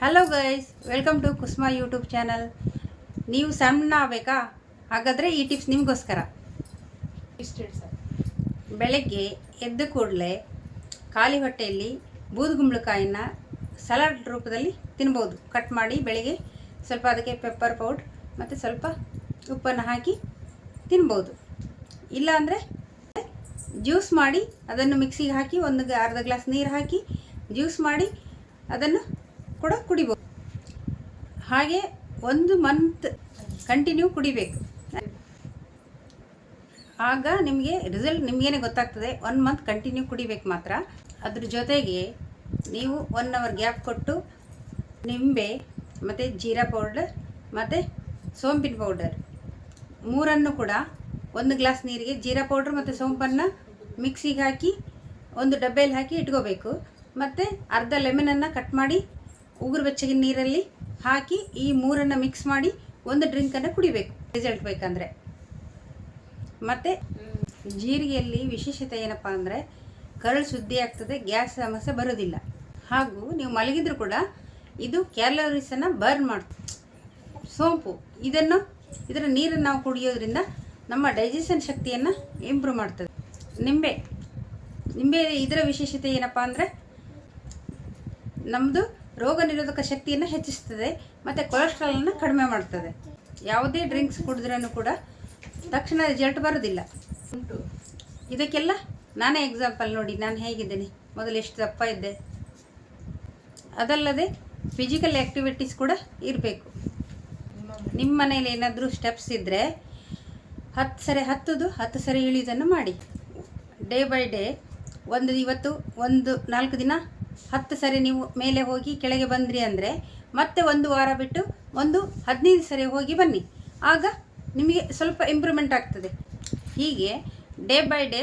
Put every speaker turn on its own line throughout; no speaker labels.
Hello guys, welcome to Kusuma YouTube channel. ನೀವು ಸಣ್ಣ ಆಗಬೇಕಾ? ಹಾಗಾದರೆ ಈ ಟಿಪ್ಸ್ ನಿಮಗೋಸ್ಕರ. ಬೆಳಗ್ಗೆ ಎದ್ದ ಕೂಡಲೇ ಖಾಲಿ ಹೊಟ್ಟೆಯಲ್ಲಿ ಬೂದುಗುಂಬಳಕಾಯಿನ ಸಲಾಡ್ ರೂಪದಲ್ಲಿ ತಿನ್ಬೋದು. ಕಟ್ ಮಾಡಿ ಬೆಳಗ್ಗೆ ಸ್ವಲ್ಪ ಅದಕ್ಕೆ ಪೆಪ್ಪರ್ ಪೌಡ್ರ್ ಮತ್ತು ಸ್ವಲ್ಪ ಉಪ್ಪನ್ನು ಹಾಕಿ ತಿನ್ಬೋದು. ಇಲ್ಲಾಂದರೆ ಜ್ಯೂಸ್ ಮಾಡಿ ಅದನ್ನು ಮಿಕ್ಸಿಗೆ ಹಾಕಿ ಅರ್ಧ ಗ್ಲಾಸ್ ನೀರು ಹಾಕಿ ಜ್ಯೂಸ್ ಮಾಡಿ ಅದನ್ನು ಕೂಡ ಕುಡಿಬೋದು. ಹಾಗೆ 1 ಮಂತ್ ಕಂಟಿನ್ಯೂ ಕುಡಿಬೇಕು. ಆಗ ನಿಮಗೆ ರಿಸಲ್ಟ್ ನಿಮಗೇನೆ ಗೊತ್ತಾಗ್ತದೆ. 1 ಮಂತ್ ಕಂಟಿನ್ಯೂ ಕುಡಿಬೇಕು ಮಾತ್ರ. ಅದ್ರ ಜೊತೆಗೆ ನೀವು 1 ಅವರ್ ಗ್ಯಾಪ್ ಕೊಟ್ಟು ನಿಂಬೆ ಮತ್ತು ಜೀರಾ ಪೌಡರ್ ಮತ್ತು ಸೋಂಪಿನ ಪೌಡರ್ ಮೂರನ್ನು ಕೂಡ 1 ಗ್ಲಾಸ್ ನೀರಿಗೆ ಜೀರಾ ಪೌಡ್ರ್ ಮತ್ತು ಸೋಂಪನ್ನು ಮಿಕ್ಸಿಗೆ ಹಾಕಿ ಒಂದು ಡಬ್ಬೆಯಲ್ಲಿ ಹಾಕಿ ಇಟ್ಕೋಬೇಕು. ಮತ್ತು ಅರ್ಧ ಲೆಮನನ್ನು ಕಟ್ ಮಾಡಿ ಉಗುರು ಬೆಚ್ಚಗಿನ ನೀರಲ್ಲಿ ಹಾಕಿ ಈ ಮೂರನ್ನು ಮಿಕ್ಸ್ ಮಾಡಿ ಒಂದು ಡ್ರಿಂಕನ್ನು ಕುಡಿಬೇಕು ರಿಸಲ್ಟ್ ಬೇಕಂದರೆ. ಮತ್ತು ಜೀರಿಗೆಯಲ್ಲಿ ವಿಶೇಷತೆ ಏನಪ್ಪ ಅಂದರೆ ಕರಳು ಶುದ್ಧಿ ಆಗ್ತದೆ, ಗ್ಯಾಸ್ ಸಮಸ್ಯೆ ಬರೋದಿಲ್ಲ. ಹಾಗೂ ನೀವು ಮಲಗಿದ್ರು ಕೂಡ ಇದು ಕ್ಯಾಲೋರೀಸನ್ನು ಬರ್ನ್ ಮಾಡ್ತದೆ. ಸೋಂಪು ಇದರ ನೀರನ್ನು ನಾವು ಕುಡಿಯೋದ್ರಿಂದ ನಮ್ಮ ಡೈಜೆಷನ್ ಶಕ್ತಿಯನ್ನು ಇಂಪ್ರೂವ್ ಮಾಡ್ತದೆ. ನಿಂಬೆ ಇದರ ವಿಶೇಷತೆ ಏನಪ್ಪ ಅಂದರೆ ನಮ್ಮದು ರೋಗ ನಿರೋಧಕ ಶಕ್ತಿಯನ್ನು ಹೆಚ್ಚಿಸ್ತದೆ ಮತ್ತು ಕೊಲೆಸ್ಟ್ರಾಲನ್ನು ಕಡಿಮೆ ಮಾಡ್ತದೆ. ಯಾವುದೇ ಡ್ರಿಂಕ್ಸ್ ಕುಡಿದ್ರೂ ಕೂಡ ತಕ್ಷಣ ರಿಸಲ್ಟ್ ಬರೋದಿಲ್ಲ. ಇದಕ್ಕೆಲ್ಲ ನಾನೇ ಎಕ್ಸಾಂಪಲ್. ನೋಡಿ ನಾನು ಹೇಗಿದ್ದೀನಿ, ಮೊದಲು ಎಷ್ಟು ದಪ್ಪ ಇದ್ದೆ. ಅದಲ್ಲದೆ ಫಿಸಿಕಲ್ ಆ್ಯಕ್ಟಿವಿಟೀಸ್ ಕೂಡ ಇರಬೇಕು. ನಿಮ್ಮ ಮನೇಲಿ ಏನಾದರೂ ಸ್ಟೆಪ್ಸ್ ಇದ್ದರೆ 10 ಸರಿ ಹತ್ತೋದು 10 ಸರಿ ಇಳಿಯೋದನ್ನು ಮಾಡಿ. ಡೇ ಬೈ ಡೇ ಇವತ್ತು 4 ದಿನ 10 ಸರಿ ನೀವು ಮೇಲೆ ಹೋಗಿ ಕೆಳಗೆ ಬಂದ್ರಿ ಅಂದರೆ ಮತ್ತೆ 1 ವಾರ ಬಿಟ್ಟು 15 ಸರಿ ಹೋಗಿ ಬನ್ನಿ. ಆಗ ನಿಮಗೆ ಸ್ವಲ್ಪ ಇಂಪ್ರೂವ್ಮೆಂಟ್ ಆಗ್ತದೆ. ಹೀಗೆ ಡೇ ಬೈ ಡೇ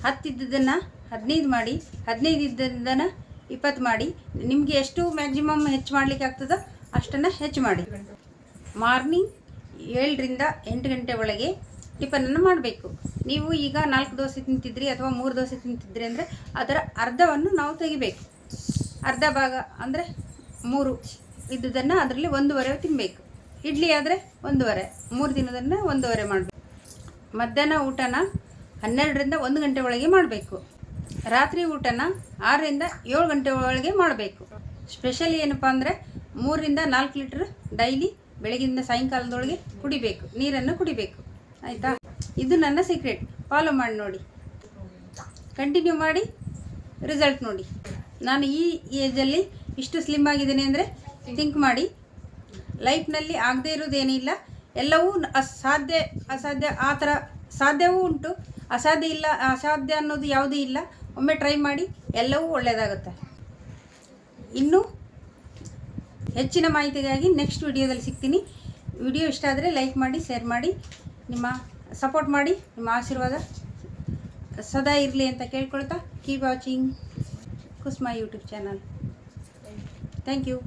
10 ಇದ್ದದನ್ನು 15 ಮಾಡಿ, 15 ಇದ್ದದನ್ನು 20 ಮಾಡಿ. ನಿಮಗೆ ಎಷ್ಟು ಮ್ಯಾಕ್ಸಿಮಮ್ ಹೆಚ್ಚು ಮಾಡಲಿಕ್ಕೆ ಆಗ್ತದೋ ಅಷ್ಟನ್ನು ಹೆಚ್ಚು ಮಾಡಿ. ಮಾರ್ನಿಂಗ್ 7 ರಿಂದ 8 ಗಂಟೆ ಒಳಗೆ ಟಿಫನನ್ನು ಮಾಡಬೇಕು. ನೀವು ಈಗ 4 ದೋಸೆ ತಿಂತಿದ್ರಿ ಅಥವಾ 3 ದೋಸೆ ತಿಂತಿದ್ರಿ ಅಂದರೆ ಅದರ ಅರ್ಧವನ್ನು ನಾವು ತೆಗಿಬೇಕು. ಅರ್ಧ ಭಾಗ ಅಂದರೆ 3 ಇದ್ದುದನ್ನು ಅದರಲ್ಲಿ 1/2 ತಿನ್ನಬೇಕು. ಇಡ್ಲಿ ಆದರೆ 1/2, 3 ದಿನದನ್ನು 1/2 ಮಾಡಬೇಕು. ಮಧ್ಯಾಹ್ನ ಊಟನ 12 ರಿಂದ 1 ಗಂಟೆ ಒಳಗೆ ಮಾಡಬೇಕು. ರಾತ್ರಿ ಊಟನ 6 ರಿಂದ 7 ಗಂಟೆ ಒಳಗೆ ಮಾಡಬೇಕು. ಸ್ಪೆಷಲಿ ಏನಪ್ಪ ಅಂದರೆ 3 ರಿಂದ 4 ಲೀಟ್ರ್ ಡೈಲಿ ಬೆಳಗಿಂದ ಸಾಯಂಕಾಲದೊಳಗೆ ಕುಡಿಬೇಕು, ನೀರನ್ನು ಕುಡಿಬೇಕು. ಆಯಿತಾ? ಇದು ನನ್ನ ಸೀಕ್ರೆಟ್. ಫಾಲೋ ಮಾಡಿ ನೋಡಿ, ಕಂಟಿನ್ಯೂ ಮಾಡಿ, ರಿಸಲ್ಟ್ ನೋಡಿ. ನಾನು ಈ ಏಜಲ್ಲಿ ಇಷ್ಟು ಸ್ಲಿಮ್ ಆಗಿದ್ದೀನಿ ಅಂದರೆ ಥಿಂಕ್ ಮಾಡಿ. ಲೈಫ್ನಲ್ಲಿ ಆಗದೇ ಇರೋದೇನಿಲ್ಲ. ಎಲ್ಲವೂ ಅಸಾಧ್ಯ ಆ ಥರ ಸಾಧ್ಯವೂ ಉಂಟು, ಅಸಾಧ್ಯ ಅನ್ನೋದು ಯಾವುದೂ ಇಲ್ಲ. ಒಮ್ಮೆ ಟ್ರೈ ಮಾಡಿ, ಎಲ್ಲವೂ ಒಳ್ಳೆಯದಾಗುತ್ತೆ. ಇನ್ನೂ ಹೆಚ್ಚಿನ ಮಾಹಿತಿಗಾಗಿ ನೆಕ್ಸ್ಟ್ ವಿಡಿಯೋದಲ್ಲಿ ಸಿಗ್ತೀನಿ. ವಿಡಿಯೋ ಇಷ್ಟ ಆದರೆ ಲೈಕ್ ಮಾಡಿ, ಶೇರ್ ಮಾಡಿ, ನಿಮ್ಮ ಸಪೋರ್ಟ್ ಮಾಡಿ. ನಿಮ್ಮ ಆಶೀರ್ವಾದ ಸದಾ ಇರಲಿ ಅಂತ ಕೇಳ್ಕೊಳ್ತಾ, keep watching Kusuma YouTube channel. Thank you.